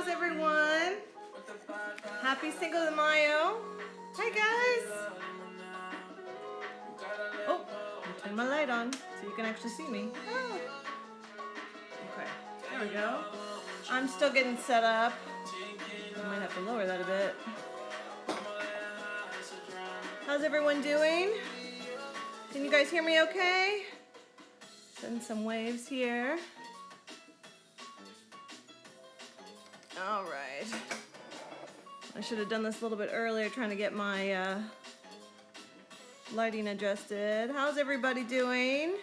How's everyone? Happy Cinco de Mayo. Hi guys. Oh, I'll turn my light on so you can actually see me. Oh. Okay, there we go. I'm still getting set up. I might have to lower that a bit. How's everyone doing? Can you guys hear me okay? Send some waves here. All right. I should have done this a little bit earlier, trying to get my lighting adjusted. How's everybody doing?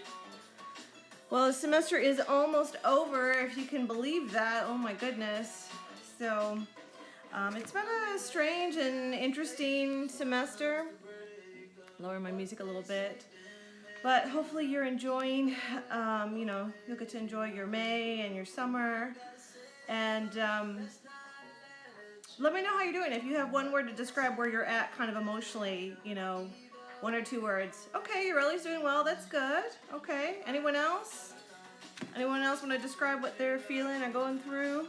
Well, the semester is almost over, if you can believe that. Oh my goodness. So it's been a strange and interesting semester. Lower my music a little bit. But hopefully you're enjoying, you'll get to enjoy your May and your summer. And let me know how you're doing. If you have one word to describe where you're at kind of emotionally, one or two words. Okay, Eureli's doing well, that's good. Okay, anyone else? Anyone else want to describe what they're feeling or going through?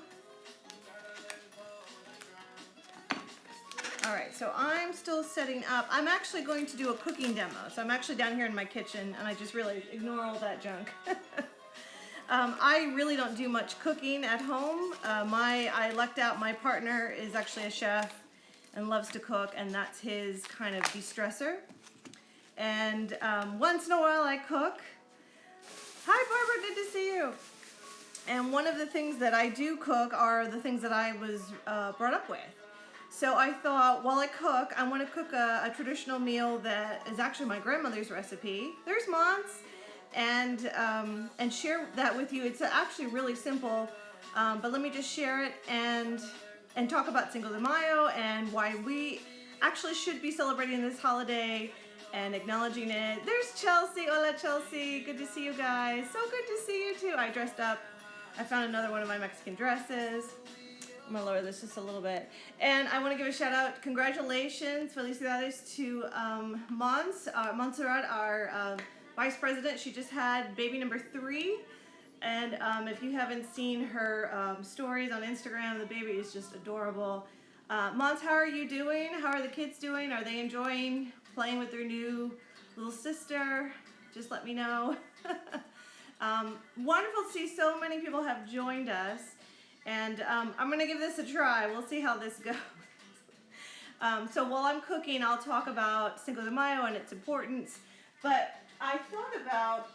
All right, so I'm still setting up. I'm actually going to do a cooking demo. So I'm actually down here in my kitchen and I just realized, ignore all that junk. I really don't do much cooking at home. I lucked out, my partner is actually a chef and loves to cook, and that's his kind of de-stressor. And once in a while I cook. Hi Barbara, good to see you. And one of the things that I do cook are the things that I was brought up with. So I thought, while I cook, I want to cook a traditional meal that is actually my grandmother's recipe. There's Mons. And share that with you. It's actually really simple, but let me just share it and talk about Cinco de Mayo and why we actually should be celebrating this holiday and acknowledging it. There's Chelsea. Hola Chelsea, good to see you guys. So good to see you too. I dressed up. I found another one of my Mexican dresses. I'm gonna lower this just a little bit. And I want to give a shout out, congratulations, felicidades to Montserrat, our Vice President. She just had baby number 3, and if you haven't seen her stories on Instagram, the baby is just adorable. Mons, how are you doing? How are the kids doing? Are they enjoying playing with their new little sister? Just let me know. Wonderful to see so many people have joined us, and I'm going to give this a try. We'll see how this goes. So while I'm cooking, I'll talk about Cinco de Mayo and its importance, but I thought about,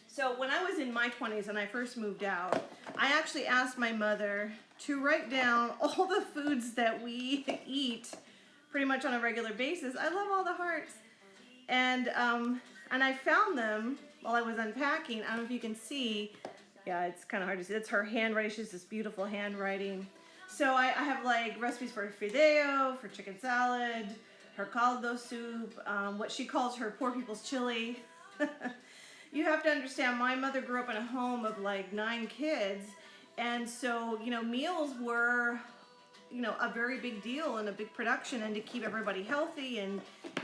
so when I was in my 20s and I first moved out, I actually asked my mother to write down all the foods that we eat pretty much on a regular basis. I love all the hearts. And I found them while I was unpacking. I don't know if you can see. Yeah, it's kind of hard to see. It's her handwriting. She has this beautiful handwriting. So I have like recipes for fideo, for chicken salad, her caldo soup, what she calls her poor people's chili. You have to understand, my mother grew up in a home of like 9 kids, and so meals were a very big deal and a big production, and to keep everybody healthy, and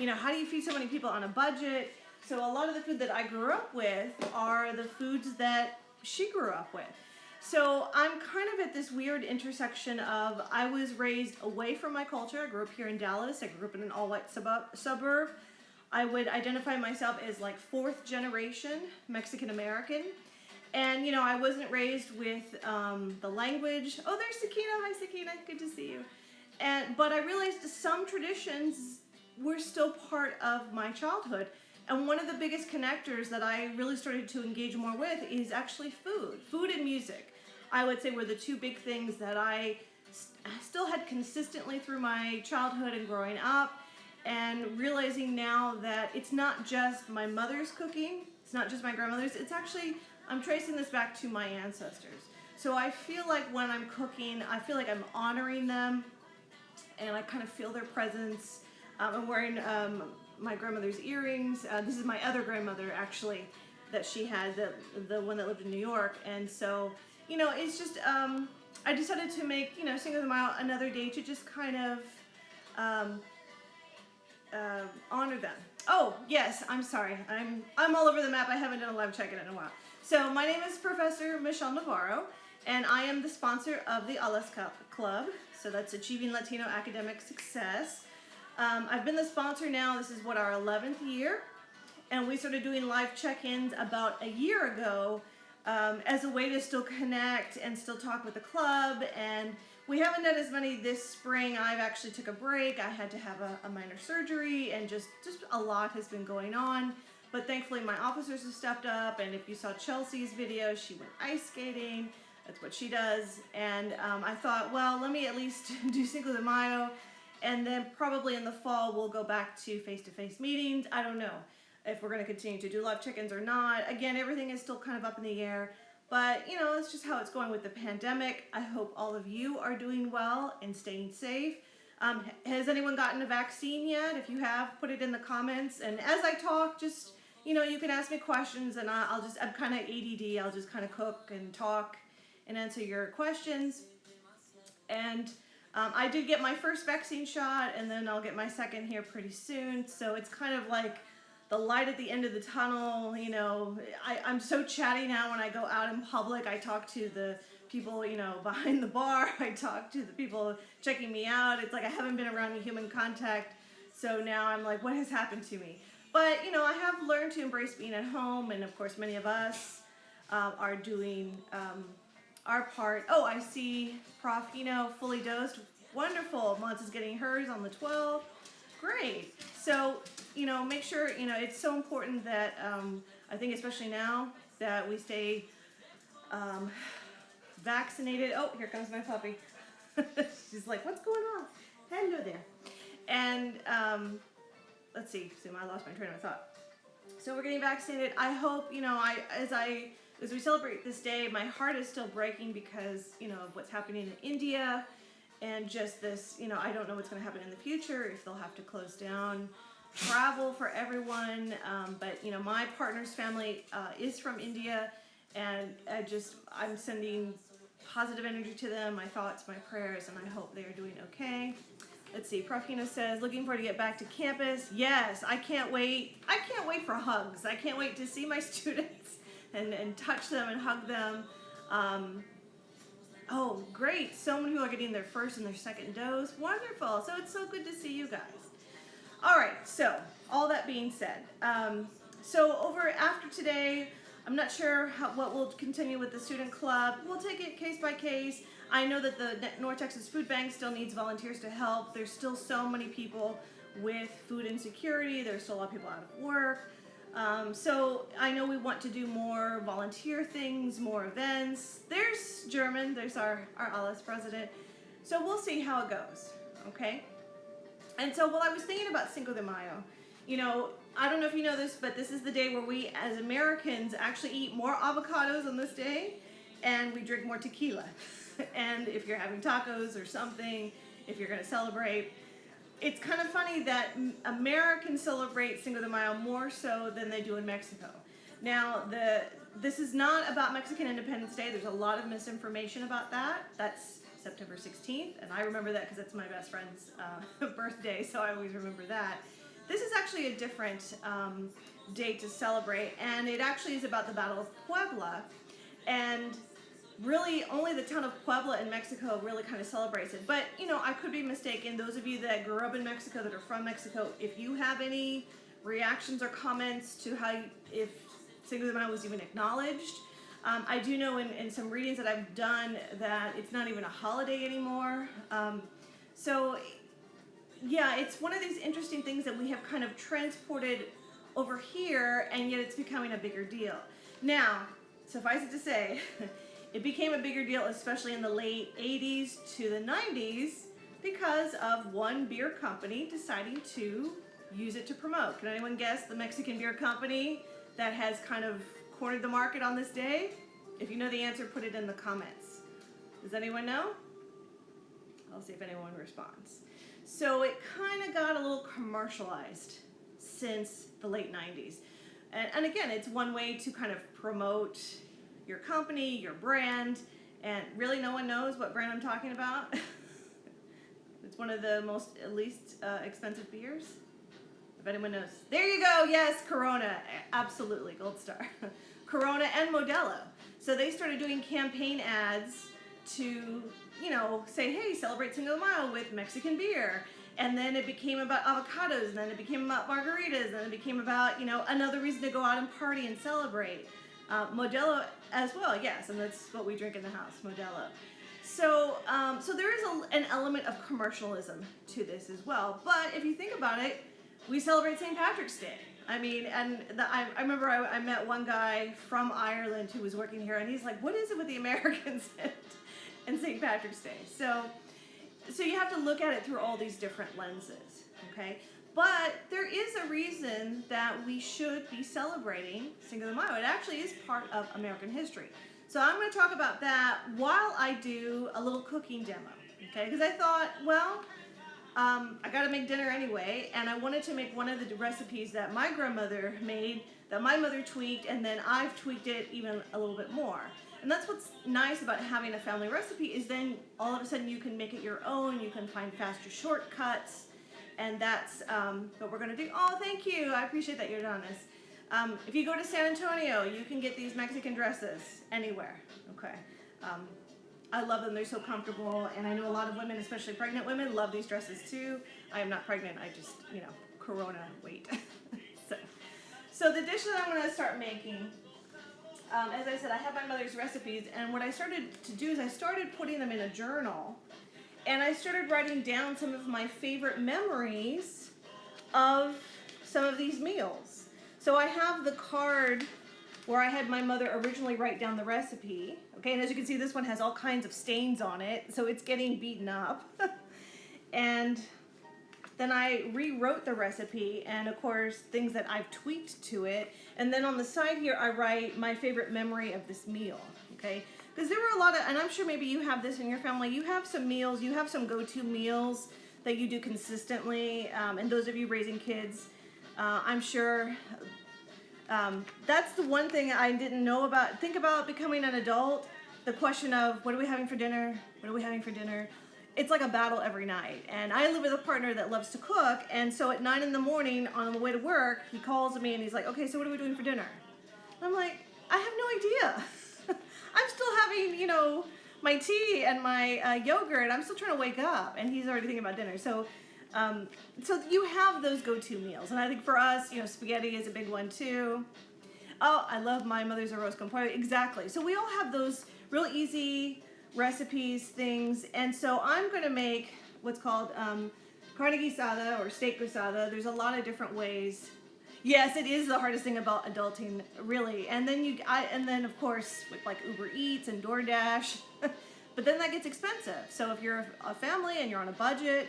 how do you feed so many people on a budget? So a lot of the food that I grew up with are the foods that she grew up with. So I'm kind of at this weird intersection of, I was raised away from my culture. I grew up here in Dallas. I grew up in an all-white suburb. I would identify myself as like 4th generation Mexican American. And I wasn't raised with the language. Oh, there's Sakina. Hi Sakina, good to see you. But I realized some traditions were still part of my childhood. And one of the biggest connectors that I really started to engage more with is actually food. Food and music, I would say, were the 2 big things that I still had consistently through my childhood and growing up, and realizing now that it's not just my mother's cooking, it's not just my grandmother's, it's actually, I'm tracing this back to my ancestors. So I feel like when I'm cooking, I feel like I'm honoring them, and I kind of feel their presence. I'm wearing my grandmother's earrings. This is my other grandmother, actually, that she had, the one that lived in New York. And so, it's just, I decided to make, Cinco de Mayo another day to just kind of honor them. Oh, yes, I'm sorry. I'm all over the map. I haven't done a live check-in in a while. So my name is Professor Michelle Navarro, and I am the sponsor of the ALAS Club, so that's Achieving Latino Academic Success. I've been the sponsor now, this is what, our 11th year, and we started doing live check-ins about a year ago as a way to still connect and still talk with the club, and we haven't done as many this spring. I've actually took a break. I had to have a minor surgery, and just a lot has been going on. But thankfully my officers have stepped up, and if you saw Chelsea's video, she went ice skating. That's what she does. And I thought, well, let me at least do Cinco de Mayo, and then probably in the fall we'll go back to face-to-face meetings. I don't know if we're going to continue to do live check-ins or not. Again, everything is still kind of up in the air. But, you know, it's just how it's going with the pandemic. I hope all of you are doing well and staying safe. Has anyone gotten a vaccine yet? If you have, put it in the comments. And as I talk, just, you know, you can ask me questions, and I'm kind of ADD. I'll just kind of cook and talk and answer your questions. And I did get my first vaccine shot, and then I'll get my second here pretty soon. So it's kind of like the light at the end of the tunnel. You know, I'm so chatty now when I go out in public. I talk to the people, you know, behind the bar. I talk to the people checking me out. It's like I haven't been around human contact. So now I'm like, what has happened to me? But, you know, I have learned to embrace being at home. And of course, many of us are doing our part. Oh, I see Prof, you know, fully dosed. Wonderful. Mons is getting hers on the 12th. Great. So, you know, make sure, you know, it's so important that I think especially now that we stay vaccinated. Oh, here comes my puppy. She's like, what's going on? Hello there. And let's see, I lost my train of thought. So we're getting vaccinated. I hope, you know, as we celebrate this day, my heart is still breaking because, you know, of what's happening in India. And just this, you know, I don't know what's going to happen in the future, if they'll have to close down travel for everyone. But, you know, my partner's family is from India, and I'm sending positive energy to them, my thoughts, my prayers, and I hope they are doing okay. Let's see, Profina says, looking forward to get back to campus. Yes, I can't wait. I can't wait for hugs. I can't wait to see my students and touch them and hug them. Oh, great. So many people are getting their first and their second dose. Wonderful. So it's so good to see you guys. All right. So all that being said, so over after today, I'm not sure what we'll continue with the student club. We'll take it case by case. I know that the North Texas Food Bank still needs volunteers to help. There's still so many people with food insecurity. There's still a lot of people out of work. So I know we want to do more volunteer things, more events. There's German, there's our ALAS president. So we'll see how it goes, okay? And so while I was thinking about Cinco de Mayo, you know, I don't know if you know this, but this is the day where we as Americans actually eat more avocados on this day, and we drink more tequila. And if you're having tacos or something, if you're gonna celebrate, it's kind of funny that Americans celebrate Cinco de Mayo more so than they do in Mexico. Now, this is not about Mexican Independence Day. There's a lot of misinformation about that. That's September 16th, and I remember that because it's my best friend's birthday, so I always remember that. This is actually a different date to celebrate, and it actually is about the Battle of Puebla. And really, only the town of Puebla in Mexico really kind of celebrates it. But, you know, I could be mistaken. Those of you that grew up in Mexico, that are from Mexico, if you have any reactions or comments to if Cinco de Mayo was even acknowledged. I do know in some readings that I've done that it's not even a holiday anymore. So, yeah, it's one of these interesting things that we have kind of transported over here, and yet it's becoming a bigger deal. Now, suffice it to say, it became a bigger deal, especially in the late 80s to the 90s, because of one beer company deciding to use it to promote. Can anyone guess the Mexican beer company that has kind of cornered the market on this day? If you know the answer, put it in the comments. Does anyone know? I'll see if anyone responds. So it kind of got a little commercialized since the late 90s. And again, it's one way to kind of promote your company, your brand, and really no one knows what brand I'm talking about. It's one of the least expensive beers. If anyone knows. There you go, yes, Corona, absolutely, gold star. Corona and Modelo. So they started doing campaign ads to, say, hey, celebrate Cinco de Mayo with Mexican beer. And then it became about avocados, and then it became about margaritas, and then it became about, another reason to go out and party and celebrate. Modelo as well, yes, and that's what we drink in the house, Modelo. So there is an element of commercialism to this as well. But if you think about it, we celebrate St. Patrick's Day. I mean, I remember I met one guy from Ireland who was working here, and he's like, what is it with the Americans and St. Patrick's Day? So you have to look at it through all these different lenses, okay? But there is a reason that we should be celebrating Cinco de Mayo. It actually is part of American history. So I'm going to talk about that while I do a little cooking demo, okay? Because I thought, well, I got to make dinner anyway, and I wanted to make one of the recipes that my grandmother made, that my mother tweaked, and then I've tweaked it even a little bit more. And that's what's nice about having a family recipe, is then all of a sudden you can make it your own, you can find faster shortcuts, and that's what we're going to do. Oh, thank you. I appreciate that, Yordanis. If you go to San Antonio, you can get these Mexican dresses anywhere, okay? I love them. They're so comfortable, and I know a lot of women, especially pregnant women, love these dresses too. I am not pregnant. I just, Corona weight. So the dish that I'm going to start making, as I said, I have my mother's recipes, and what I started to do is I started putting them in a journal, and I started writing down some of my favorite memories of some of these meals. So I have the card where I had my mother originally write down the recipe. Okay, and as you can see, this one has all kinds of stains on it, so it's getting beaten up. And then I rewrote the recipe, and of course, things that I've tweaked to it. And then on the side here, I write my favorite memory of this meal, okay? Because there were a lot of, and I'm sure maybe you have this in your family, you have some meals, you have some go-to meals that you do consistently, and those of you raising kids, I'm sure that's the one thing I didn't know about. Think about becoming an adult, the question of, what are we having for dinner? What are we having for dinner? It's like a battle every night. And I live with a partner that loves to cook, and so at 9 in the morning on the way to work, he calls me and he's like, okay, so what are we doing for dinner? And I'm like, I have no idea. I'm still having, my tea and my yogurt. I'm still trying to wake up, and he's already thinking about dinner. So you have those go-to meals, and I think for us, spaghetti is a big one too. Oh, I love my mother's arroz con pollo. Exactly. So we all have those real easy recipes, things, and so I'm going to make what's called carne guisada or steak guisada. There's a lot of different ways. Yes, it is the hardest thing about adulting, really. And then of course with like Uber Eats and DoorDash, but then that gets expensive. So if you're a family and you're on a budget,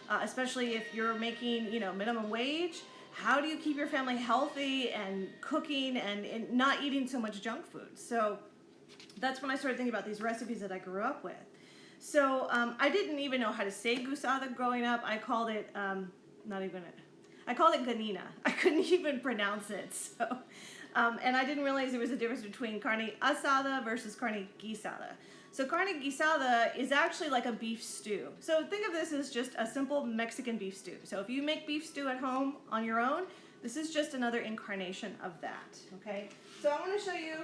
especially if you're making, minimum wage, how do you keep your family healthy and cooking and not eating so much junk food? So that's when I started thinking about these recipes that I grew up with. So I didn't even know how to say guisada growing up. I called it, I called it ganina. I couldn't even pronounce it. So, and I didn't realize there was a difference between carne asada versus carne guisada. So carne guisada is actually like a beef stew. So think of this as just a simple Mexican beef stew. So if you make beef stew at home on your own, this is just another incarnation of that, okay? So I want to show you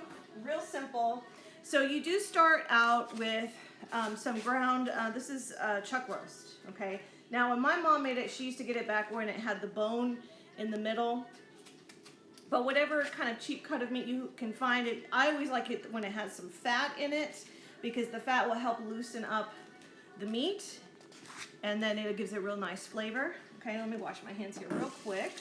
real simple. So you do start out with some ground, this is chuck roast, okay? Now when my mom made it, she used to get it back when it had the bone in the middle. But whatever kind of cheap cut of meat you can find, I always like it when it has some fat in it, because the fat will help loosen up the meat, and then it gives it a real nice flavor. Okay, let me wash my hands here real quick.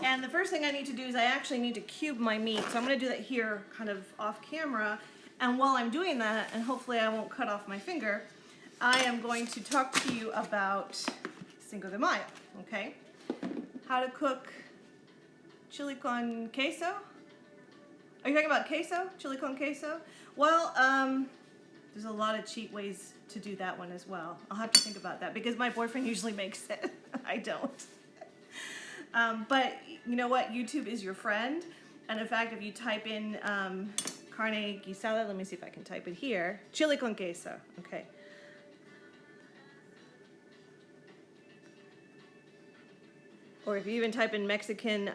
And the first thing I need to do is I actually need to cube my meat. So I'm going to do that here kind of off camera. And while I'm doing that, and hopefully I won't cut off my finger, I am going to talk to you about Cinco de Mayo, okay? How to cook chili con queso. Are you talking about queso? Chili con queso? Well, there's a lot of cheap ways to do that one as well. I'll have to think about that because my boyfriend usually makes it. I don't. But you know what? YouTube is your friend. And in fact, if you type in carne guisada, let me see if I can type it here. Chili con queso. Okay. Or if you even type in Mexican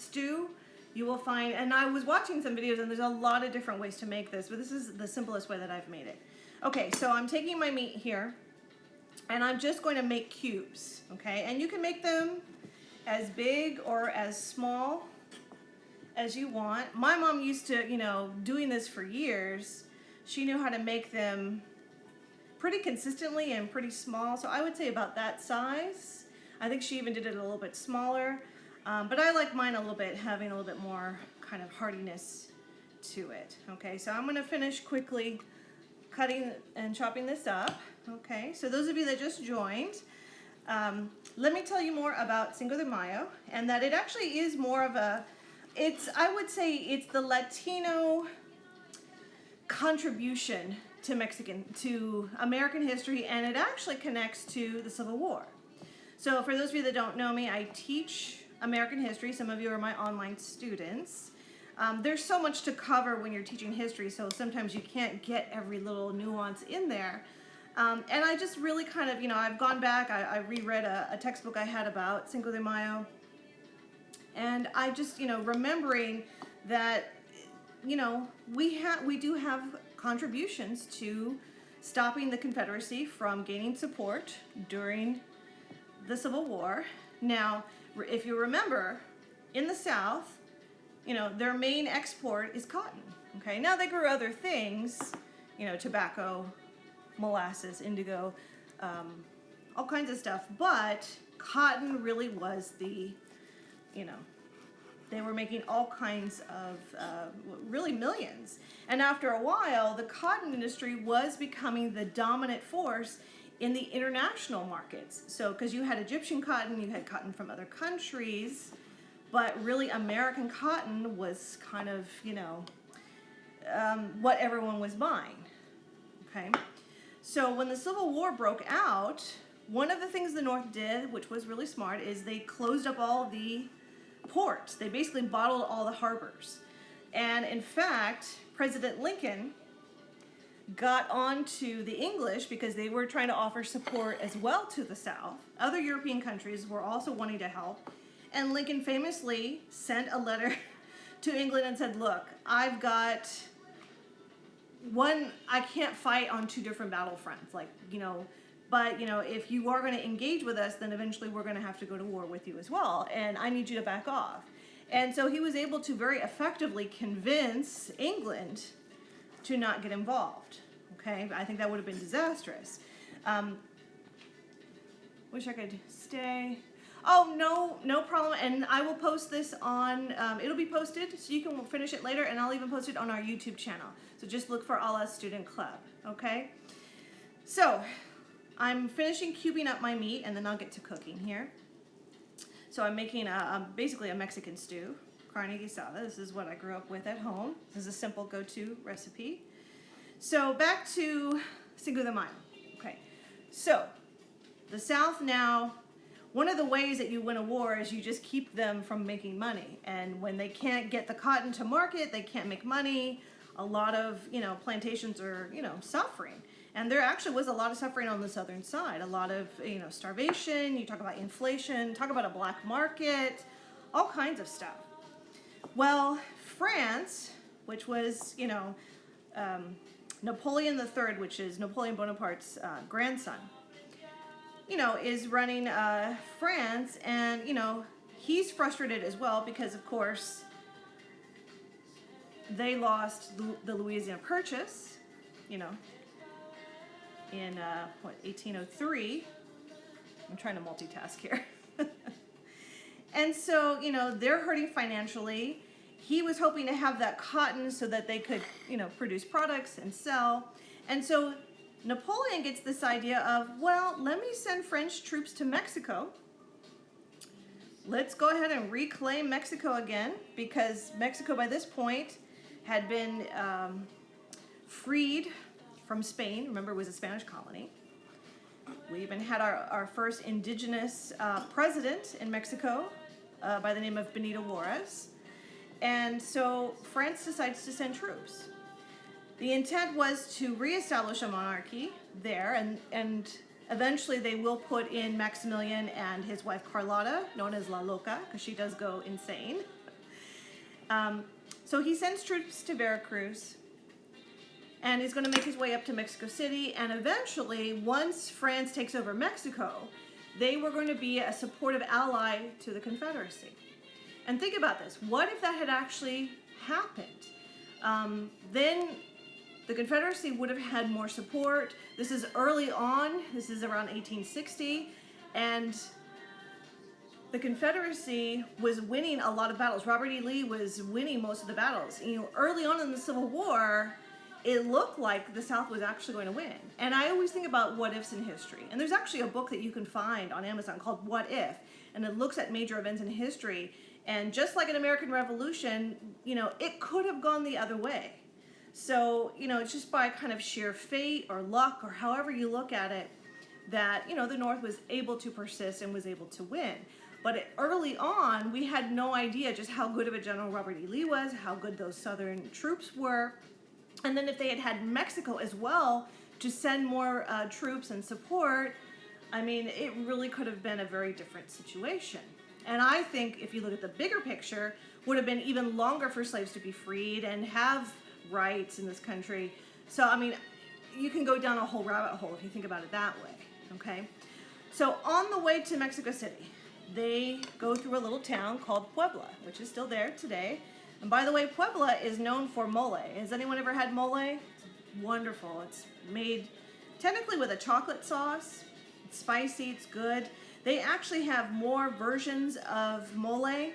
stew, you will find, and I was watching some videos and there's a lot of different ways to make this, but this is the simplest way that I've made it. Okay, so I'm taking my meat here and I'm just going to make cubes, okay? And you can make them as big or as small as you want. My mom used to, doing this for years, she knew how to make them pretty consistently and pretty small, so I would say about that size. I think she even did it a little bit smaller, but I like mine a little bit, having a little bit more kind of hardiness to it. Okay, so I'm gonna finish quickly cutting and chopping this up. Okay, so those of you that just joined, let me tell you more about Cinco de Mayo, and that it actually is more of a, I would say it's the Latino contribution to American history, and it actually connects to the Civil War. So for those of you that don't know me, I teach American history. Some of you are my online students. There's so much to cover when you're teaching history, so sometimes you can't get every little nuance in there. And I just really kind of, I've gone back, I reread a textbook I had about Cinco de Mayo, and I just, remembering that, we do have contributions to stopping the Confederacy from gaining support during the Civil War. Now, if you remember, in the South, their main export is cotton. Okay, now they grew other things, tobacco, molasses, indigo, all kinds of stuff, but cotton really was the, they were making all kinds of, really millions. And after a while, the cotton industry was becoming the dominant force in the international markets. So, because you had Egyptian cotton, you had cotton from other countries, but really American cotton was kind of, what everyone was buying. Okay. So when the Civil War broke out, one of the things the North did, which was really smart, is they closed up all the ports. They basically bottled all the harbors. And in fact, President Lincoln got on to the English because they were trying to offer support as well to the South. Other European countries were also wanting to help. And Lincoln famously sent a letter to England and said, look, I've got I can't fight on two different battlefronts, but if you are going to engage with us, then eventually we're going to have to go to war with you as well, and I need you to back off. And so he was able to very effectively convince England to not get involved. Okay, I think that would have been disastrous. Wish I could stay. Oh, no problem. And I will post this on, it'll be posted so you can finish it later, and I'll even post it on our YouTube channel. So just look for Allah Student Club, okay? So I'm finishing cubing up my meat, and then I'll get to cooking here. So I'm making basically a Mexican stew, Carne Guisada. This is what I grew up with at home. This is a simple go-to recipe. So back to Cinco de Mayo. Okay, so the South now, one of the ways that you win a war is you just keep them from making money. And when they can't get the cotton to market, they can't make money. A lot of, plantations are, suffering. And there actually was a lot of suffering on the southern side. A lot of, starvation. You talk about inflation, talk about a black market, all kinds of stuff. Well, France, which was, Napoleon III, which is Napoleon Bonaparte's grandson, is running France, and, he's frustrated as well because, of course, they lost the Louisiana Purchase, in, 1803. I'm trying to multitask here. And so, they're hurting financially. He was hoping to have that cotton so that they could, produce products and sell. And so Napoleon gets this idea of, well, let me send French troops to Mexico. Let's go ahead and reclaim Mexico again, because Mexico by this point had been freed from Spain. Remember, it was a Spanish colony. We even had our first indigenous president in Mexico by the name of Benito Juarez. And so France decides to send troops. The intent was to reestablish a monarchy there, and eventually they will put in Maximilian and his wife Carlotta, known as La Loca, because she does go insane. So he sends troops to Veracruz, and he's going to make his way up to Mexico City, and eventually, once France takes over Mexico, they were going to be a supportive ally to the Confederacy. And think about this. What if that had actually happened? Then the Confederacy would have had more support. This is early on. This is around 1860. And the Confederacy was winning a lot of battles. Robert E. Lee was winning most of the battles. You know, early on in the Civil War, it looked like the South was actually going to win. And I always think about what ifs in history. And there's actually a book that you can find on Amazon called What If? And it looks at major events in history. And just like an American Revolution, you know, it could have gone the other way. So, you know, it's just by kind of sheer fate or luck or however you look at it that, you know, the North was able to persist and was able to win. But early on, we had no idea just how good of a general Robert E. Lee was, how good those Southern troops were. And then if they had had Mexico as well to send more troops and support, I mean, it really could have been a very different situation. And I think if you look at the bigger picture, would have been even longer for slaves to be freed and have rights in this country. So, I mean, you can go down a whole rabbit hole if you think about it that way, okay? So on the way to Mexico City, they go through a little town called Puebla, which is still there today. And by the way, Puebla is known for mole. Has anyone ever had mole? It's wonderful. It's made technically with a chocolate sauce. It's spicy, it's good. They actually have more versions of mole. I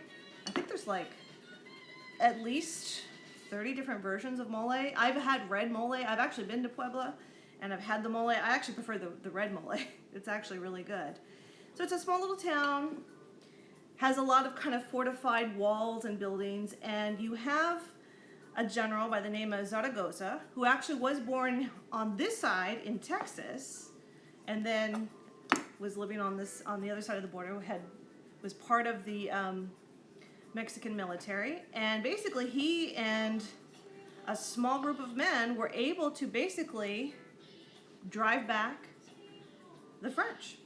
think there's like at least 30 different versions of mole. I've had red mole. I've actually been to Puebla and I've had the mole. I actually prefer the red mole. It's actually really good. So it's a small little town, has a lot of kind of fortified walls and buildings, and you have a general by the name of Zaragoza, who actually was born on this side in Texas, and then was living on the other side of the border, was part of the Mexican military. And basically he and a small group of men were able to basically drive back the French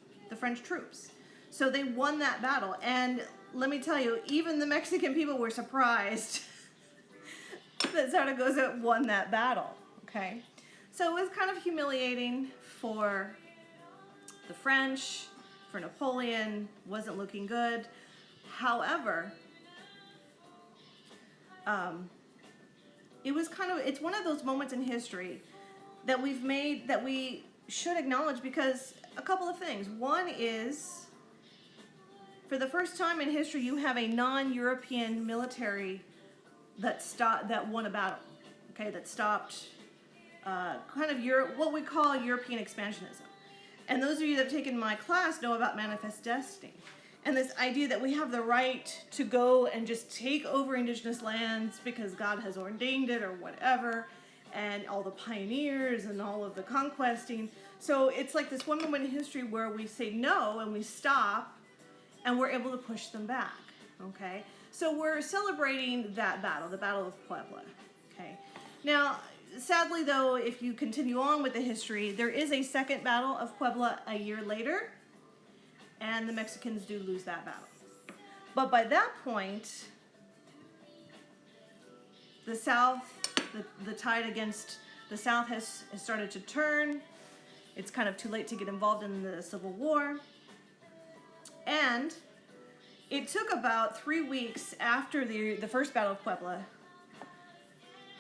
troops. So they won that battle. And let me tell you, even the Mexican people were surprised that Zaragoza won that battle, okay? So it was kind of humiliating for the French, for Napoleon, wasn't looking good. However, it's one of those moments in history that we should acknowledge, because a couple of things. One is, for the first time in history, you have a non-European military that won a battle, okay, that stopped kind of what we call European expansionism. And those of you that have taken my class know about manifest destiny. And this idea that we have the right to go and just take over indigenous lands because God has ordained it or whatever, and all the pioneers and all of the conquesting. So it's like this one moment in history where we say no and we stop and we're able to push them back, okay? So we're celebrating that battle, the Battle of Puebla, okay? Now, sadly though, if you continue on with the history, there is a second Battle of Puebla a year later, and the Mexicans do lose that battle. But by that point, the South, the tide against the South has started to turn. It's kind of too late to get involved in the Civil War. And it took about 3 weeks after the first Battle of Puebla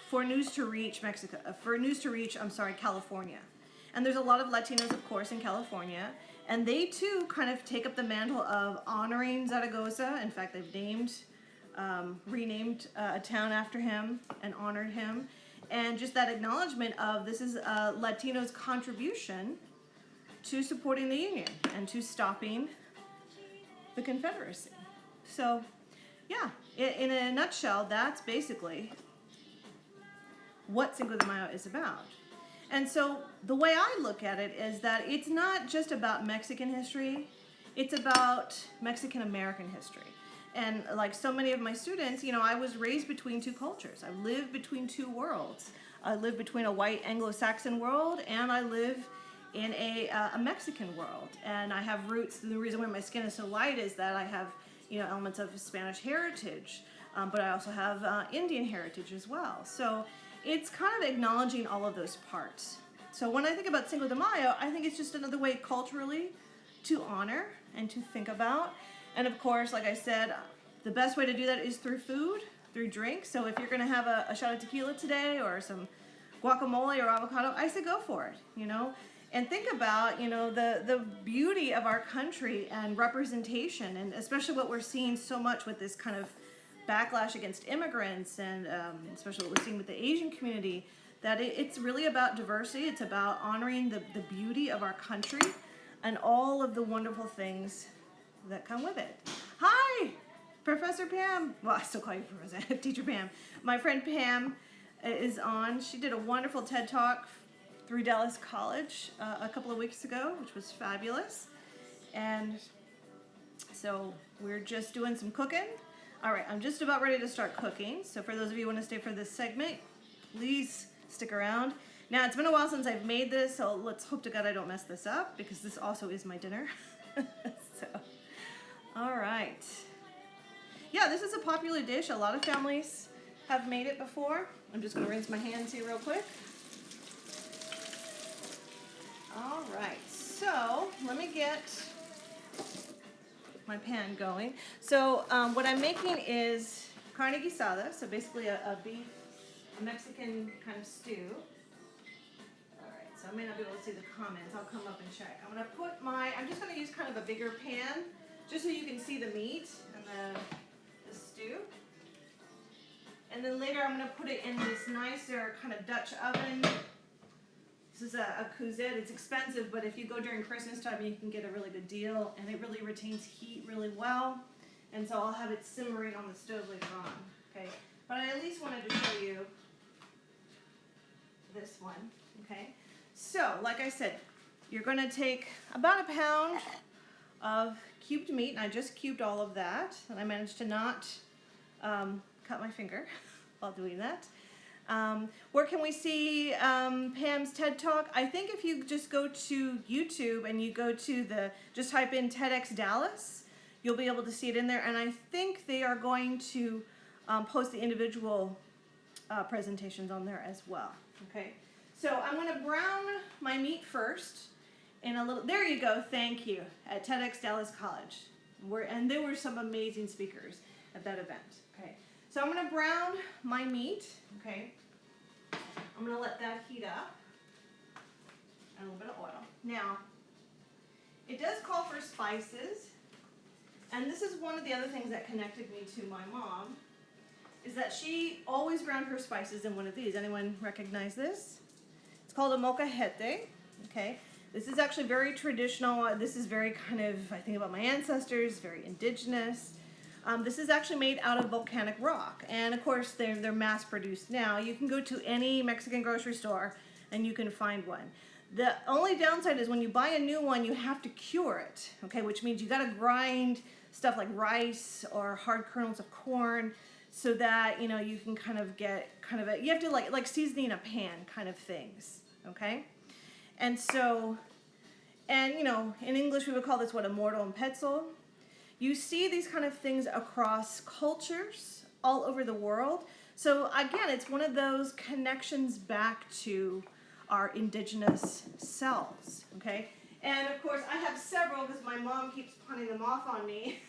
for news to reach California. And there's a lot of Latinos, of course, in California. And they too kind of take up the mantle of honoring Zaragoza. In fact, they've renamed a town after him and honored him. And just that acknowledgement of this is Latinos' contribution to supporting the Union and to stopping the Confederacy. So, yeah, in a nutshell, that's basically what Cinco de Mayo is about. And so the way I look at it is that it's not just about Mexican history, it's about Mexican-American history. And like so many of my students, you know, I was raised between two cultures. I lived between two worlds. I live between a white Anglo-Saxon world and I live in a Mexican world. And I have roots, the reason why my skin is so light is that I have, you know, elements of Spanish heritage. but I also have Indian heritage as well. So it's kind of acknowledging all of those parts. So when I think about Cinco de Mayo, I think it's just another way culturally to honor and to think about. And of course, like I said, the best way to do that is through food, through drink. So if you're gonna have a shot of tequila today or some guacamole or avocado, I say go for it, you know? And think about, you know, the beauty of our country and representation, and especially what we're seeing so much with this kind of backlash against immigrants, and especially what we're seeing with the Asian community, that it's really about diversity. It's about honoring the beauty of our country and all of the wonderful things that come with it. Hi, Professor Pam. Well, I still call you Professor, Teacher Pam. My friend Pam is on. She did a wonderful TED Talk through Dallas College a couple of weeks ago, which was fabulous. And so we're just doing some cooking. All right, I'm just about ready to start cooking. So for those of you who want to stay for this segment, please stick around. Now, it's been a while since I've made this, so let's hope to God I don't mess this up, because this also is my dinner. So, all right. Yeah, this is a popular dish. A lot of families have made it before. I'm just going to rinse my hands here real quick. All right, so let me get my pan going. So what I'm making is carne guisada, so basically a beef, Mexican kind of stew. All right, so I may not be able to see the comments. I'll come up and check. I'm just going to use kind of a bigger pan, just so you can see the meat and the stew. And then later I'm going to put it in this nicer kind of Dutch oven. This is a couzette. It's expensive, but if you go during Christmas time, you can get a really good deal, and it really retains heat really well. And so I'll have it simmering on the stove later on. Okay, but I at least wanted to show you this one. Okay, so like I said, you're going to take about a pound of cubed meat, and I just cubed all of that, and I managed to not cut my finger while doing that. Where can we see Pam's TED Talk? I think if you just go to YouTube and you go to just type in TEDx Dallas, you'll be able to see it in there. And I think they are going to post the individual presentations on there as well. Okay, so I'm going to brown my meat first in a little. There you go. Thank you, at TEDx Dallas College, and there were some amazing speakers at that event. Okay, so I'm going to brown my meat. Okay, I'm going to let that heat up, and a little bit of oil. Now, it does call for spices, and this is one of the other things that connected me to my mom, is that she always ground her spices in one of these. Anyone recognize this? It's called a molcajete. Okay, this is actually very traditional. This is very kind of, I think about my ancestors, very indigenous. This is actually made out of volcanic rock, and of course they're mass produced now. You can go to any Mexican grocery store and you can find one. The only downside is when you buy a new one, you have to cure it, okay, which means you got to grind stuff like rice or hard kernels of corn, so that, you know, you can kind of get you have to like seasoning a pan kind of things, okay? And so, and you know, in English we would call this, what, a mortal and petzel. You see these kind of things across cultures all over the world. So again, it's one of those connections back to our indigenous selves, okay? And of course, I have several because my mom keeps punting them off on me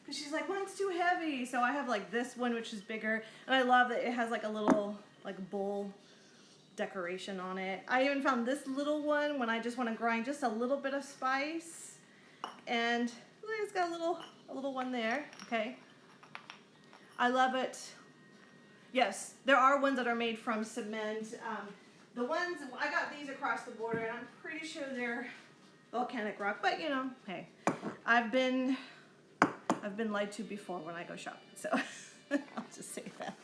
because she's like, mine's too heavy. So I have like this one, which is bigger, and I love that it has like a little like bowl decoration on it. I even found this little one when I just want to grind just a little bit of spice, and it's got a little one there, okay? I love it. Yes, there are ones that are made from cement. The ones, I got these across the border, and I'm pretty sure they're volcanic rock, but you know, hey, I've been lied to before when I go shopping, so I'll just say that.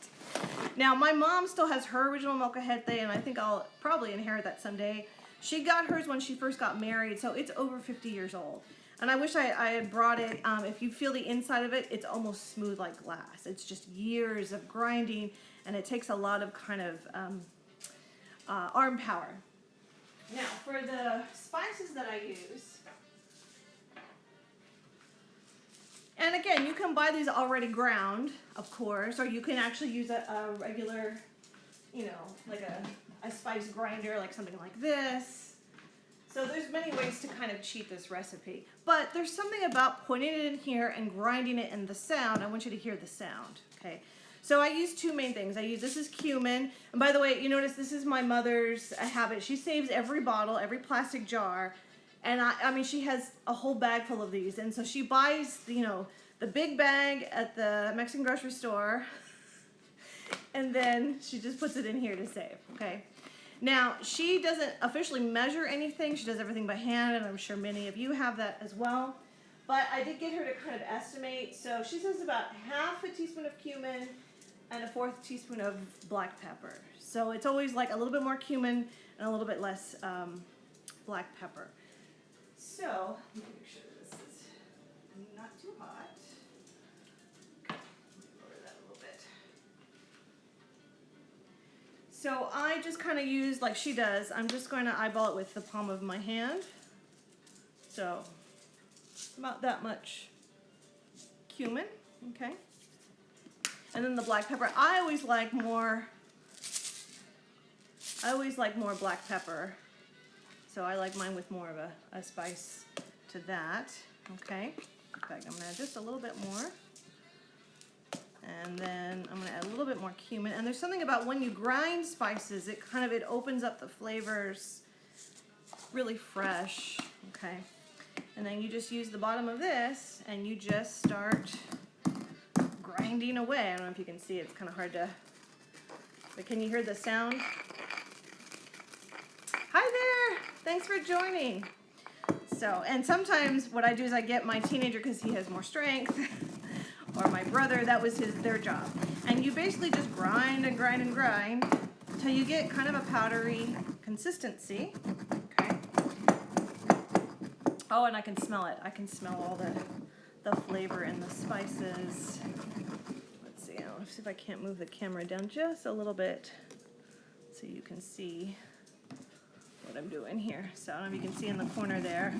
Now, my mom still has her original molcajete, and I think I'll probably inherit that someday. She got hers when she first got married, so it's over 50 years old. And I wish I had brought it. If you feel the inside of it, it's almost smooth like glass. It's just years of grinding, and it takes a lot of kind of arm power. Now, for the spices that I use, And again, you can buy these already ground, of course, or you can actually use a regular, you know, like a spice grinder, like something like this. So there's many ways to kind of cheat this recipe. But there's something about putting it in here and grinding it in the sound. I want you to hear the sound, okay? So I use two main things. This is cumin. And by the way, you notice this is my mother's habit. She saves every bottle, every plastic jar. And I mean, she has a whole bag full of these. And so she buys, you know, the big bag at the Mexican grocery store. And then she just puts it in here to save, okay? Now, she doesn't officially measure anything. She does everything by hand, and I'm sure many of you have that as well. But I did get her to kind of estimate. So she says about half a teaspoon of cumin and a 1/4 teaspoon of black pepper. So it's always like a little bit more cumin and a little bit less black pepper. So let me make sure this is not too hot. Okay, lower that a little bit. So I just kind of use, like she does, I'm just going to eyeball it with the palm of my hand. So about that much cumin, okay? And then the black pepper. I always like more black pepper. So I like mine with more of a spice to that, okay? In fact, I'm gonna add just a little bit more. And then I'm gonna add a little bit more cumin. And there's something about when you grind spices, it opens up the flavors really fresh, okay? And then you just use the bottom of this and you just start grinding away. I don't know if you can see, it's kind of hard to, but can you hear the sound? Hi there, thanks for joining. So, and sometimes what I do is I get my teenager, because he has more strength, or my brother, that was their job. And you basically just grind and grind and grind until you get kind of a powdery consistency, okay? Oh, and I can smell it. I can smell all the flavor and the spices. Let's see, I'll see if I can't move the camera down just a little bit so you can see what I'm doing here. So I don't know if you can see in the corner there,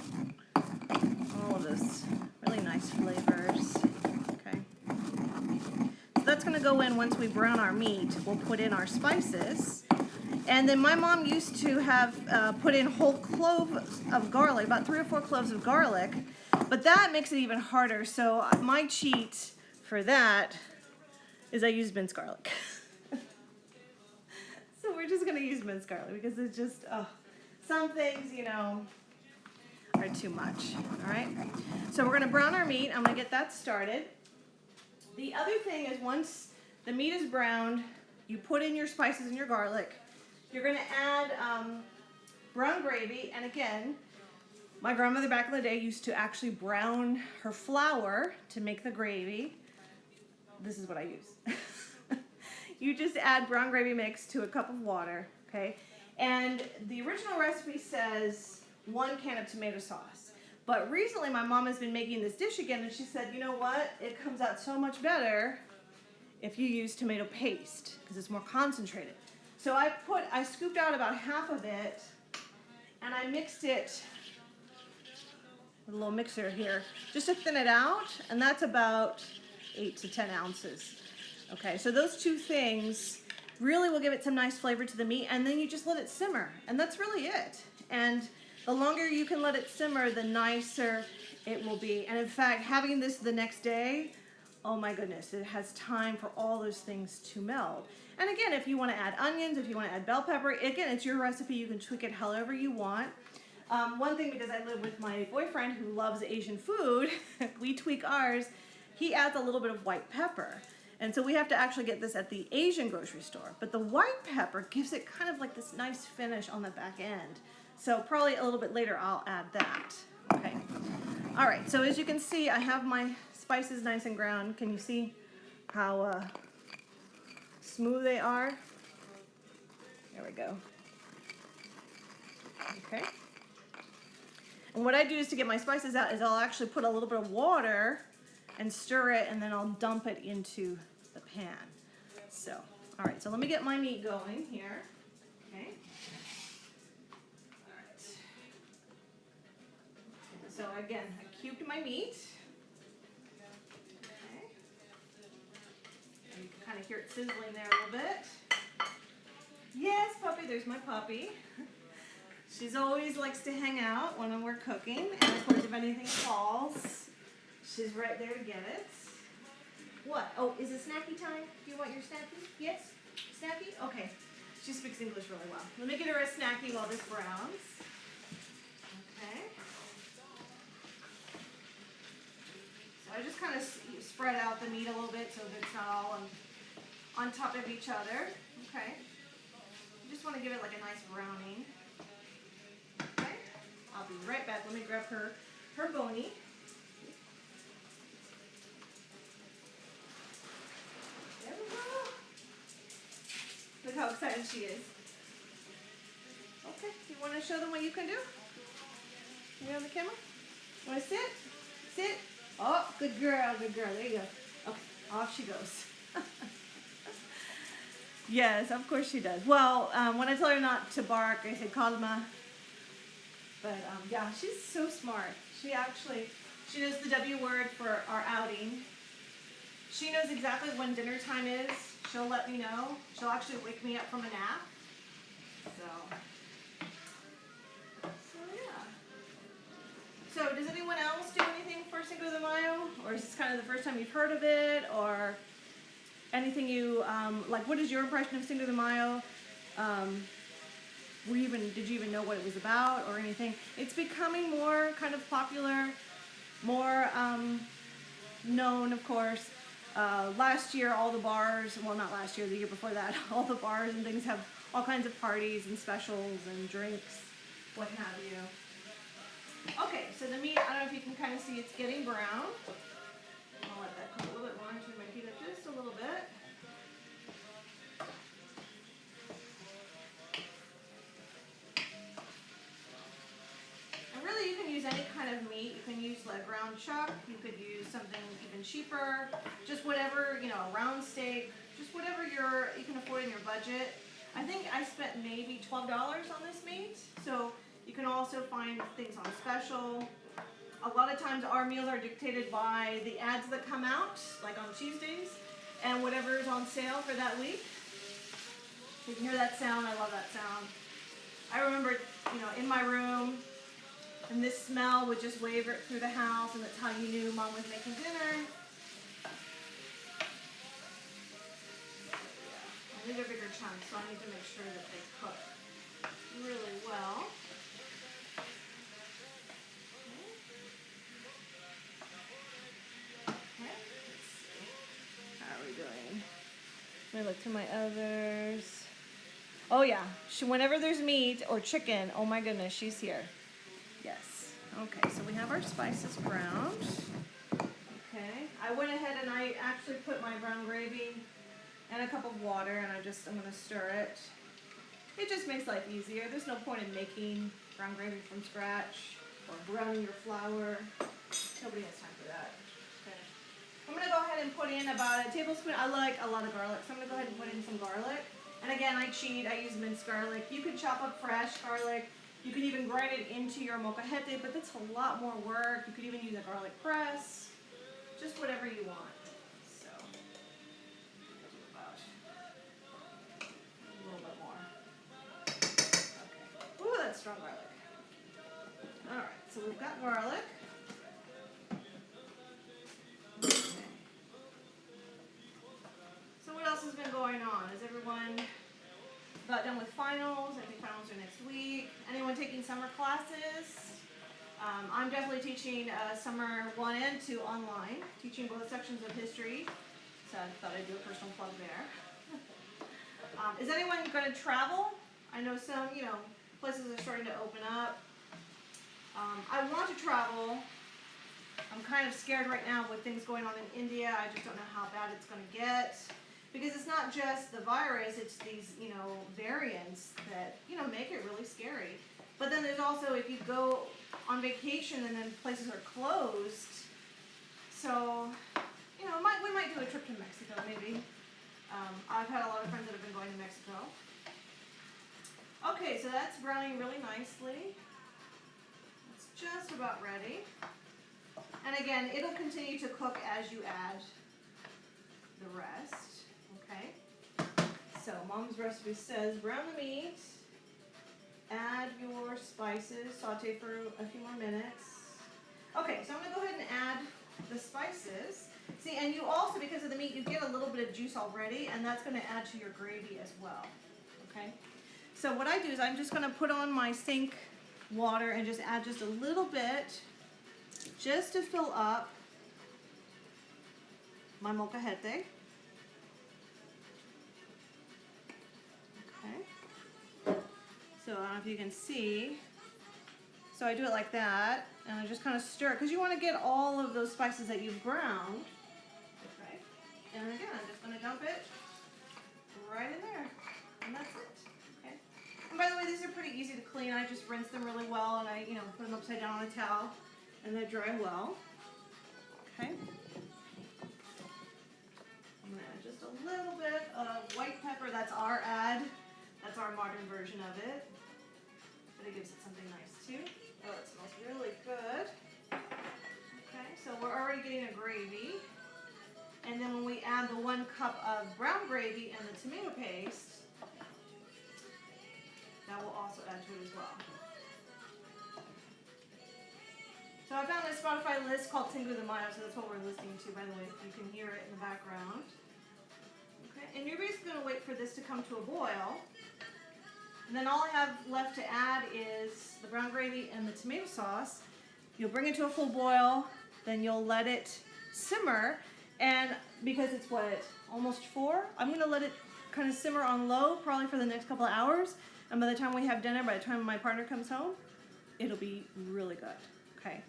all of those really nice flavors, okay? So that's gonna go in once we brown our meat. We'll put in our spices. And then my mom used to have put in whole cloves of garlic, about 3 or 4 cloves of garlic, but that makes it even harder. So my cheat for that is I use minced garlic. So we're just gonna use minced garlic because it's just, some things, you know, are too much, all right? So we're gonna brown our meat. I'm gonna get that started. The other thing is once the meat is browned, you put in your spices and your garlic. You're gonna add brown gravy, and again, my grandmother back in the day used to actually brown her flour to make the gravy. This is what I use. You just add brown gravy mix to a cup of water, okay? And the original recipe says 1 can of tomato sauce. But recently my mom has been making this dish again, and she said, you know what? It comes out so much better if you use tomato paste because it's more concentrated. So I scooped out about half of it and I mixed it with a little mixer here just to thin it out, and that's about 8 to 10 ounces. Okay, so those two things really will give it some nice flavor to the meat, and then you just let it simmer, and that's really it. And the longer you can let it simmer, the nicer it will be. And in fact, having this the next day, oh my goodness, it has time for all those things to meld. And again, if you want to add onions, if you want to add bell pepper, again, it's your recipe. You can tweak it however you want. One thing, because I live with my boyfriend who loves Asian food, we tweak ours. He adds a little bit of white pepper. And so we have to actually get this at the Asian grocery store. But the white pepper gives it kind of like this nice finish on the back end. So probably a little bit later I'll add that. Okay. All right, so as you can see, I have my spices nice and ground. Can you see how smooth they are? There we go. Okay. And what I do is to get my spices out is I'll actually put a little bit of water and stir it, and then I'll dump it into the pan. So, all right, so let me get my meat going here. Okay. All right. So again, I cubed my meat. kind of hear it sizzling there a little bit. Yes, puppy, there's my puppy. She's always likes to hang out when we're cooking, and of course if anything falls, she's right there to get it. What? Oh, is it snacky time? Do you want your snacky? Yes? Snacky? Okay. She speaks English really well. Let me get her a snacky while this browns. Okay. So I just kind of spread out the meat a little bit so that it's not all on top of each other. Okay. I just want to give it like a nice browning. Okay. I'll be right back. Let me grab her bony. There we go. Look how excited she is. Okay. You want to show them what you can do? Are you on the camera? Want to sit? Sit. Oh, good girl, good girl. There you go. Okay, off she goes. Yes, of course she does. Well, when I tell her not to bark, I say calma. But yeah, she's so smart. She knows the W word for our outing. She knows exactly when dinner time is. She'll let me know. She'll actually wake me up from a nap. So yeah. So does anyone else do anything for Cinco de Mayo? Or is this kind of the first time you've heard of it? Or anything you, like what is your impression of Cinco de Mayo? Did you even know what it was about or anything? It's becoming more kind of popular, more known, of course. Last year, all the bars, well not last year, the year before that, all the bars and things have all kinds of parties and specials and drinks, what have you. Okay, so the meat, I don't know if you can kind of see it's getting brown. I'll let that cook a little bit more. Turn my heat up just a little bit. And really you can use any kind of meat. You can use like ground chuck. You could use something even cheaper. Just whatever, a round steak. Just whatever you can afford in your budget. I think I spent maybe $12 on this meat. So you can also find things on special. A lot of times our meals are dictated by the ads that come out, like on Tuesdays, and whatever is on sale for that week. You can hear that sound. I love that sound. I remember, in my room, and this smell would just waver through the house, and that's how you knew Mom was making dinner. I need a bigger chunk, so I need to make sure that they cook really well. Let me look through my others. Oh yeah, whenever there's meat or chicken, oh my goodness, she's here. Yes. Okay, so we have our spices browned. Okay, I went ahead and I actually put my brown gravy and a cup of water, and I'm going to stir it. It just makes life easier. There's no point in making brown gravy from scratch or browning your flour. Nobody has time for that. Okay. I'm going to go ahead and put in about a tablespoon. I like a lot of garlic, so I'm going to go ahead and put in some garlic. And again, I cheat. I use minced garlic. You can chop up fresh garlic. You can even grind it into your molcajete, but that's a lot more work. You could even use a garlic press. Just whatever you want. So, I'll do about a little bit more. Okay. Ooh, that's strong garlic. All right, so we've got garlic. So what else has been going on? Is everyone about done with finals? I think finals are next week. Anyone taking summer classes? I'm definitely teaching summer 1 and 2 online, teaching both sections of history. So I thought I'd do a personal plug there. Is anyone going to travel? I know some, places are starting to open up. I want to travel. I'm kind of scared right now with things going on in India. I just don't know how bad it's going to get. Because it's not just the virus, it's these, variants that, make it really scary. But then there's also, if you go on vacation and then places are closed, so, we might do a trip to Mexico, maybe. I've had a lot of friends that have been going to Mexico. Okay, so that's browning really nicely. It's just about ready. And again, it'll continue to cook as you add the rest. Okay? So Mom's recipe says brown the meat, add your spices, saute for a few more minutes. Okay, so I'm going to go ahead and add the spices. See, and you also, because of the meat, you get a little bit of juice already, and that's going to add to your gravy as well. Okay? So what I do is I'm just going to put on my sink water and just add just a little bit, just to fill up my molcajete. Okay. So I don't know if you can see. So I do it like that, and I just kind of stir it, because you want to get all of those spices that you've ground. Okay. And again, I'm just going to dump it right in there, and that's it. Okay. And by the way, these are pretty easy to clean. I just rinse them really well, and I, put them upside down on a towel, and they dry well. Okay. I'm going to add just a little bit of white pepper. That's our modern version of it. But it gives it something nice too. Oh, it smells really good. Okay, so we're already getting a gravy. And then when we add the 1 cup of brown gravy and the tomato paste, that will also add to it as well. So I found a Spotify list called Cinco de Mayo, so that's what we're listening to, by the way, if you can hear it in the background. Okay, and you're basically going to wait for this to come to a boil. And then all I have left to add is the brown gravy and the tomato sauce. You'll bring it to a full boil, then you'll let it simmer. And because it's almost 4, I'm going to let it kind of simmer on low probably for the next couple of hours. And by the time we have dinner, by the time my partner comes home, it'll be really good. Okay.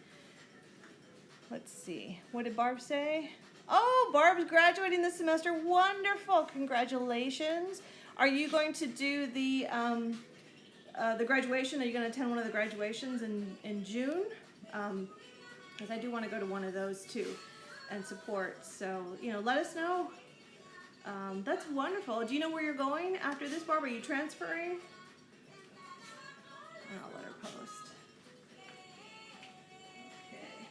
Let's see. What did Barb say? Oh, Barb's graduating this semester. Wonderful. Congratulations. Are you going to do the graduation? Are you going to attend one of the graduations in June? Because I do want to go to one of those too and support. So, let us know. That's wonderful. Do you know where you're going after this, Barb? Are you transferring? I'll let her post. Okay.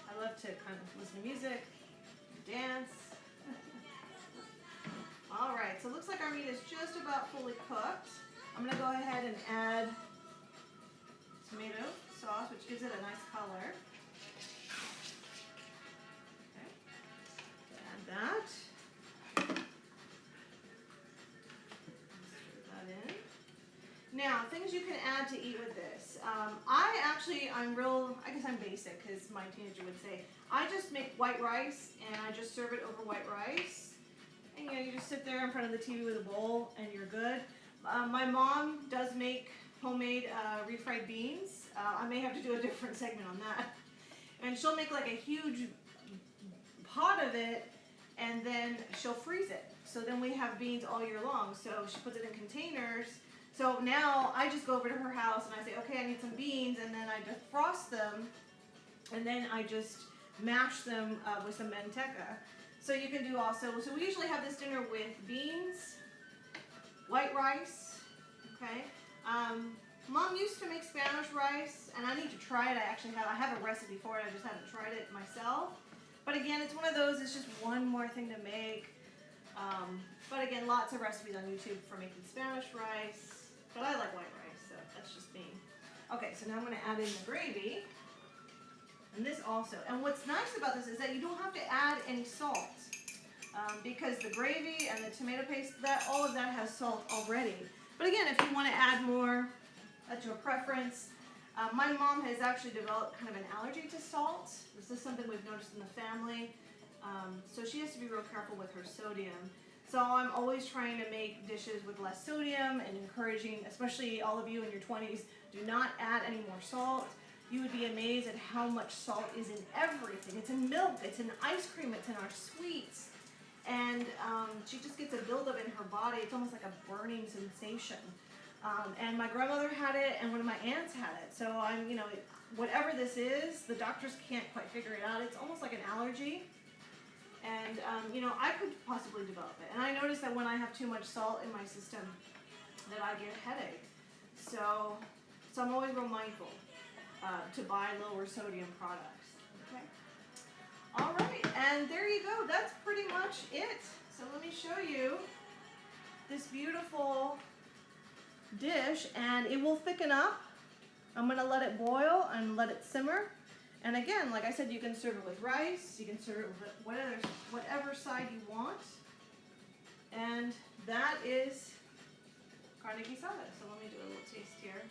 I love to kind of listen to music, dance. All right, so it looks like our meat is just about fully cooked. I'm going to go ahead and add tomato sauce, which gives it a nice color. Okay, add that. Stir that in. Now, things you can add to eat with this. I guess I'm basic, as my teenager would say. I just make white rice, and I just serve it over white rice. And you just sit there in front of the TV with a bowl and you're good. My mom does make homemade refried beans. I may have to do a different segment on that. And she'll make like a huge pot of it, and then she'll freeze it. So then we have beans all year long. So she puts it in containers. So now I just go over to her house and I say, okay, I need some beans, and then I defrost them, and then I just mash them with some manteca. So you can do also, so we usually have this dinner with beans, white rice, okay? Mom used to make Spanish rice, and I need to try it. I have a recipe for it, I just haven't tried it myself. But again, it's one of those, it's just one more thing to make. But again, lots of recipes on YouTube for making Spanish rice, but I like white rice, so that's just me. Okay, so now I'm gonna add in the gravy. And this also, and what's nice about this is that you don't have to add any salt, because the gravy and the tomato paste, all of that has salt already. But again, if you want to add more, that's your preference. My mom has actually developed kind of an allergy to salt. This is something we've noticed in the family. So she has to be real careful with her sodium. So I'm always trying to make dishes with less sodium and encouraging, especially all of you in your 20s, do not add any more salt. You would be amazed at how much salt is in everything. It's in milk, it's in ice cream, it's in our sweets. And she just gets a buildup in her body. It's almost like a burning sensation. And my grandmother had it, and one of my aunts had it. So whatever this is, the doctors can't quite figure it out. It's almost like an allergy. And, I could possibly develop it. And I notice that when I have too much salt in my system, that I get a headache. So I'm always real mindful to buy lower sodium products. Okay. All right, and there you go. That's pretty much it. So let me show you this beautiful dish, and it will thicken up. I'm gonna let it boil and let it simmer. And again, like I said, you can serve it with rice, you can serve it with whatever side you want. And that is carne guisada. So let me do a little taste here.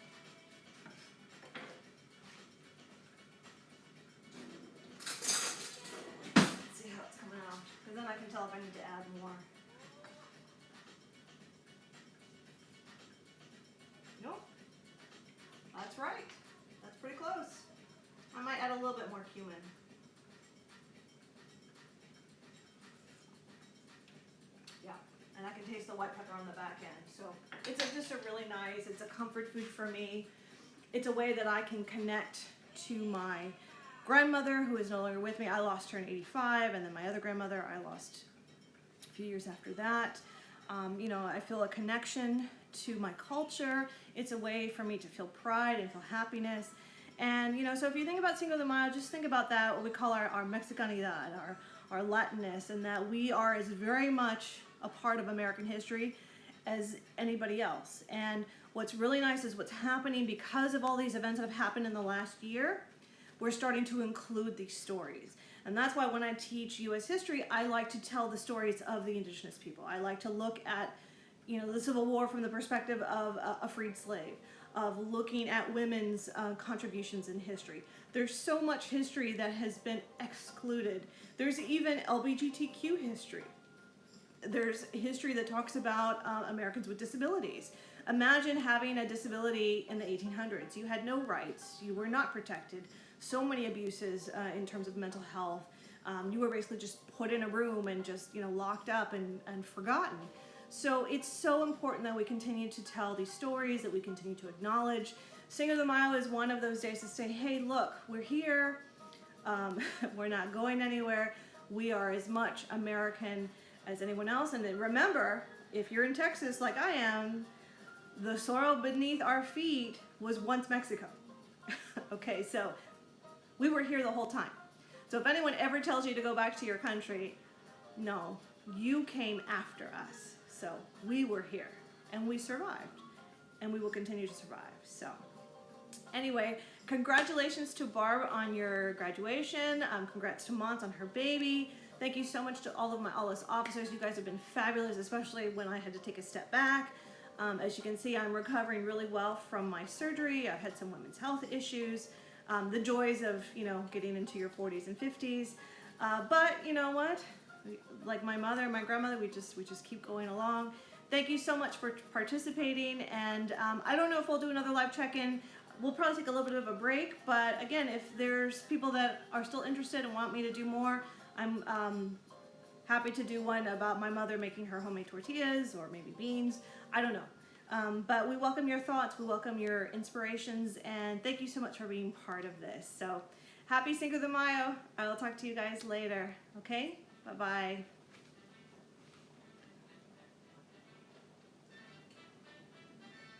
Let's see how it's coming out, because then I can tell if I need to add more. Nope. That's right. That's pretty close. I might add a little bit more cumin. Yeah, and I can taste the white pepper on the back end. So it's just a really nice, it's a comfort food for me. It's a way that I can connect to my grandmother, who is no longer with me. I lost her in '85, and then my other grandmother I lost a few years after that. You know, I feel a connection to my culture. It's a way for me to feel pride and feel happiness. And, you know, so if you think about Cinco de Mayo, just think about that, what we call our Mexicanidad, our Latinness, and that we are as very much a part of American history as anybody else. And what's really nice is what's happening because of all these events that have happened in the last year, we're starting to include these stories. And that's why when I teach U.S. history, I like to tell the stories of the indigenous people. I like to look at, you know, the Civil War from the perspective of a freed slave, of looking at women's contributions in history. There's so much history that has been excluded. There's even LGBTQ history. There's history that talks about Americans with disabilities. Imagine having a disability in the 1800s. You had no rights. You were not protected. So many abuses in terms of mental health. You were basically just put in a room and just, you know, locked up and forgotten. So it's so important that we continue to tell these stories, that we continue to acknowledge. Cinco de Mayo is one of those days to say, hey, look, we're here. We're not going anywhere. We are as much American as anyone else. And then remember, if you're in Texas like I am, the soil beneath our feet was once Mexico. Okay, so we were here the whole time. So if anyone ever tells you to go back to your country, no, you came after us. So we were here and we survived and we will continue to survive. So anyway, congratulations to Barb on your graduation. Congrats to Mons on her baby. Thank you so much to all of my ALIS officers. You guys have been fabulous, especially when I had to take a step back. As you can see, I'm recovering really well from my surgery. I've had some women's health issues. The joys of, you know, getting into your 40s and 50s. But you know what? Like my mother and my grandmother, we just keep going along. Thank you so much for participating. And I don't know if we'll do another live check-in. We'll probably take a little bit of a break. But again, if there's people that are still interested and want me to do more, I'm happy to do one about my mother making her homemade tortillas or maybe beans. I don't know. But we welcome your thoughts. We welcome your inspirations. And thank you so much for being part of this. So happy Cinco de Mayo. I will talk to you guys later. Okay? Bye-bye.